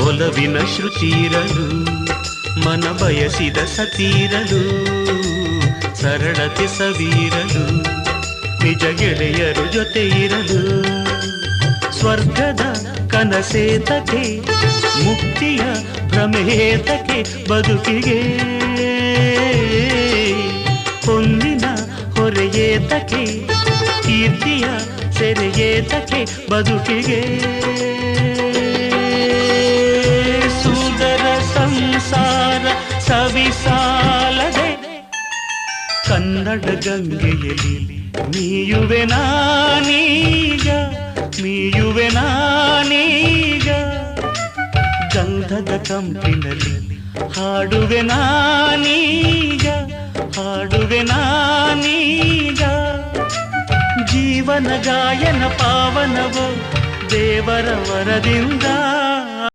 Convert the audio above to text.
ಒಲವಿನ ಶ್ರುತಿರಲು ಮನ ಬಯಸಿದ ಸತೀರಲು ಸರಳತೆ ಸವೀರಲು ನಿಜ ಗೆಳೆಯರು ಜೊತೆ ಇರಲು ಸ್ವರ್ಗದ ಕನಸೇತಕ್ಕೆ ಮುಕ್ತಿಯ ಭ್ರಮೇತಕ್ಕೆ ಬದುಕಿಗೆ ಹೊನ್ನಿನ ಹೊರೆಯೇತಕ್ಕೆ ಕೀರ್ತಿಯ ಸೆರೆಯೇತಕ್ಕೆ ಬದುಕಿಗೆ ಸುಂದರ ಸಂಸಾರ ಸವಿಸಾಲದೆ ಕನ್ನಡ ಗಂಗೆಯಲ್ಲಿ ಮೀಯುವೆ ನಾನೀಗ ಮೀಯುವೆ ನಾನೀಗ ಗಂಧದ ಕಂಪಿನಲ್ಲಿ ಹಾಡುವೆ ನಾನೀಗ ಹಾಡುವೆ ನಾನೀಗ ಜೀವನ ಗಾಯನ ಪಾವನವೋ ದೇವರ ವರದಿಂದ